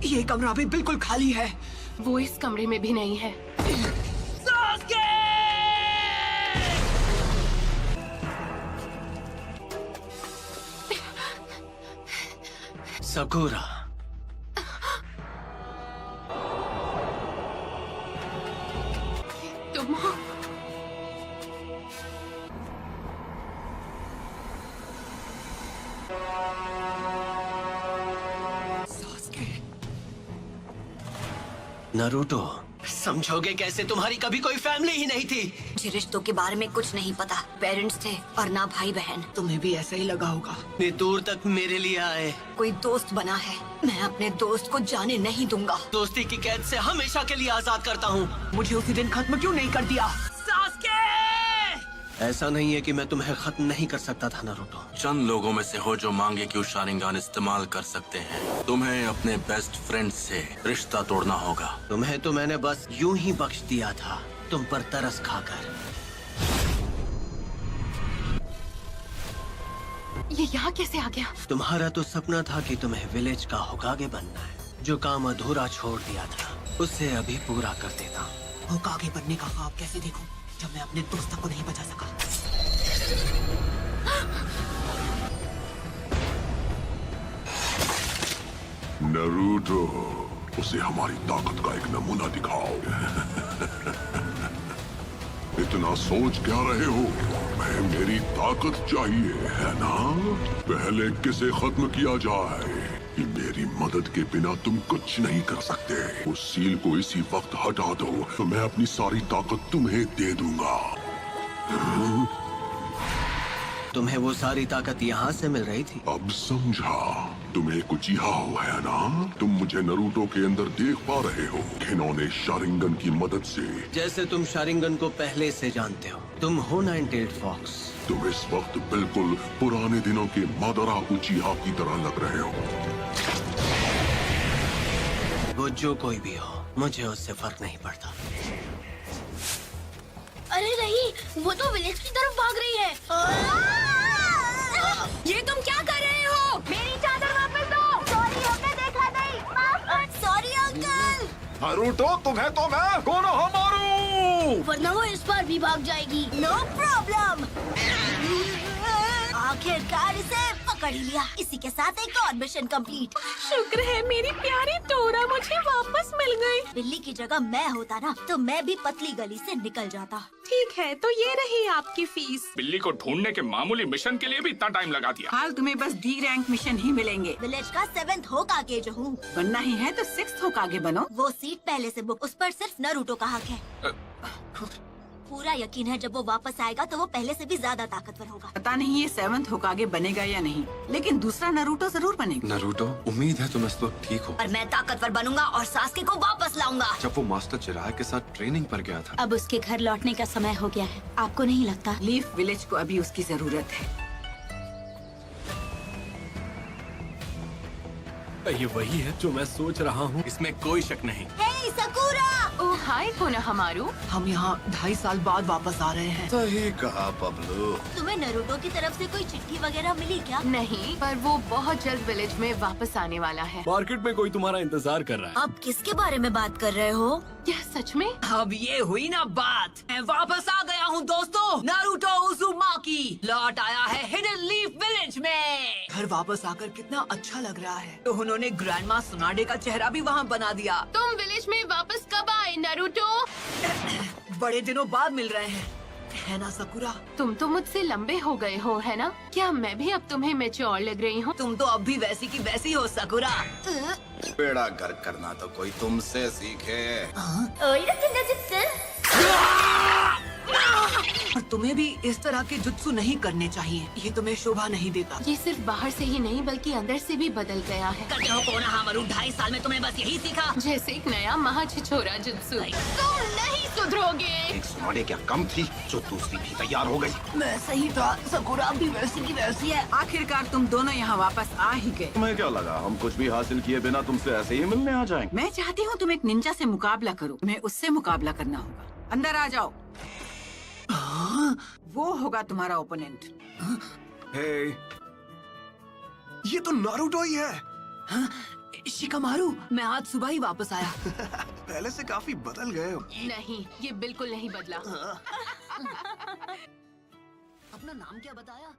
ये कमरा भी बिल्कुल खाली है। वो इस कमरे में भी नहीं है। सकुरा, तुम हो? नारुतो, समझोगे कैसे? तुम्हारी कभी कोई फैमिली ही नहीं थी। मुझे रिश्तों के बारे में कुछ नहीं पता। पेरेंट्स थे और ना भाई बहन। तुम्हें भी ऐसा ही लगा होगा। इतनी दूर तक मेरे लिए आए। कोई दोस्त बना है, मैं अपने दोस्त को जाने नहीं दूंगा। दोस्ती की कैद से हमेशा के लिए आजाद करता हूँ। मुझे उसी दिन खत्म क्यों नहीं कर दिया? ऐसा नहीं है कि मैं तुम्हें खत्म नहीं कर सकता था नारुतो। चंद लोगों में से हो जो मांगे कि शारिंगान इस्तेमाल कर सकते हैं। तुम्हें अपने बेस्ट फ्रेंड से रिश्ता तोड़ना होगा। तुम्हें तो मैंने बस यूं ही बख्श दिया था, तुम पर तरस खाकर। ये यहाँ कैसे आ गया? तुम्हारा तो सपना था कि तुम्हें विलेज का होकागे बनना है। जो काम अधूरा छोड़ दिया था उसे अभी पूरा कर देता। होकागे बनने का ख्वाब कैसे देखूं जब मैं अपने दोस्तों को नहीं बचा सका? नारुतो, उसे हमारी ताकत का एक नमूना दिखाओ। इतना सोच क्या रहे हो? मैं मेरी ताकत चाहिए है ना? पहले किसे खत्म किया जाए? कि मेरी मदद के बिना तुम कुछ नहीं कर सकते। उस सील को इसी वक्त हटा दो तो मैं अपनी सारी ताकत तुम्हें दे दूंगा। तुम्हें वो सारी ताकत यहाँ से मिल रही थी? अब समझा। तुम्हें कुछ यहाँ है ना? तुम मुझे नारुतो के अंदर देख पा रहे हो, घिनौने शारिंगन की मदद से। जैसे तुम शारिंगन को पहले से जानते हो। तुम हो 98 फॉक्स। तुम इस वक्त बिल्कुल पुराने दिनों के मादरा उचिहा की तरह लग रहे हो। वो जो कोई भी हो, मुझे उससे फर्क नहीं पड़ता। अरे नहीं, वो तो विलेज की तरफ भाग रही है। ये तुम क्या कर रहे हो? मेरी चादर वापस दो। सॉरी, हमने देखा नहीं। Sorry uncle. नारुतो, तुम्हें तो मैं कोनोहा मारू। वरना वो इस बार भी भाग जाएगी। No problem. आखिरकार इसे पकड़ ही लिया। इसी के साथ एक और मिशन कंप्लीट। शुक्र है मेरी प्यारी टोरा मुझे वापस मिल गई। बिल्ली की जगह मैं होता ना तो मैं भी पतली गली से निकल जाता। ठीक है, तो ये रही आपकी फीस। बिल्ली को ढूंढने के मामूली मिशन के लिए भी इतना टाइम लगा दिया। हाल तुम्हें बस डी रैंक मिशन ही मिलेंगे। विलेज का 7th होकागे जो हूँ। बनना ही है तो 6th होकागे बनो। वो सीट पहले से बुक, उस पर सिर्फ नारुतो का हक है। पूरा यकीन है जब वो वापस आएगा तो वो पहले से भी ज्यादा ताकतवर होगा। पता नहीं ये 7th होकागे बनेगा या नहीं, लेकिन दूसरा नारुतो जरूर बनेगा। नारुतो, उम्मीद है तुम इस वक्त ठीक हो। और मैं ताकतवर बनूंगा और सास्के को वापस लाऊंगा। जब वो मास्टर चिराग के साथ ट्रेनिंग पर गया था। अब उसके घर लौटने का समय हो गया है। आपको नहीं लगता? लीफ विलेज को अभी उसकी जरूरत है। ये वही है जो मैं सोच रहा हूँ, इसमें कोई शक नहीं। हे सकुरा! ओह हाय कोनोहामारू। हम यहाँ 2.5 साल बाद वापस आ रहे हैं। सही कहा पब्लू। तुम्हें नारुतो की तरफ से कोई चिट्ठी वगैरह मिली क्या? नहीं, पर वो बहुत जल्द विलेज में वापस आने वाला है। मार्केट में कोई तुम्हारा इंतजार कर रहा है। अब किसके बारे में बात कर रहे हो? क्या सच में? अब ये हुई ना बात। मैं वापस आ गया हूँ दोस्तों। नारुतो उज़ुमाकी लौट आया है हिडन लीफ विलेज में। घर वापस आकर कितना अच्छा लग रहा है। तो उन्होंने ग्रैंडमा सुनाडे का चेहरा भी वहाँ बना दिया। तुम विलेज में वापस कब आए नारुतो? बड़े दिनों बाद मिल रहे हैं, है ना सकुरा? तुम तो मुझसे लंबे हो गए हो, है ना? क्या मैं भी अब तुम्हें मैच्योर लग रही हूँ? तुम तो अब भी वैसी की वैसी हो सकुरा। बेड़ा घर करना तो कोई तुमसे सीखे। और तुम्हें भी इस तरह के जुत्सु नहीं करने चाहिए। ये तुम्हें शोभा नहीं देता। ये सिर्फ बाहर से ही नहीं बल्कि अंदर से भी बदल गया है। करते हो कोनोहामारू, 2.5 साल में तुमने बस यही सीखा। जैसे एक नया महाछिछोरा जुत्सु। तुम नहीं सुधरोगे। एक सुनाडे क्या कम थी जो दूसरी भी तैयार हो गई। मैं सही था, सकुरा भी वैसी की वैसी है। आखिरकार तुम दोनों यहाँ वापस आ ही गए। तुम्हें क्या लगा हम कुछ भी हासिल किए बिना तुमसे ऐसे ही मिलने आ जाएंगे? मैं चाहती हूँ तुम एक निंजा से मुकाबला करो। तुम्हें उससे मुकाबला करना होगा। अंदर आ जाओ। वो होगा तुम्हारा ओपोनेंट। हे, ये तो नारुतो ही है। शिकामारू, मैं आज सुबह ही वापस आया। पहले से काफी बदल गए हो। नहीं, ये बिल्कुल नहीं बदला। अपना नाम क्या बताया?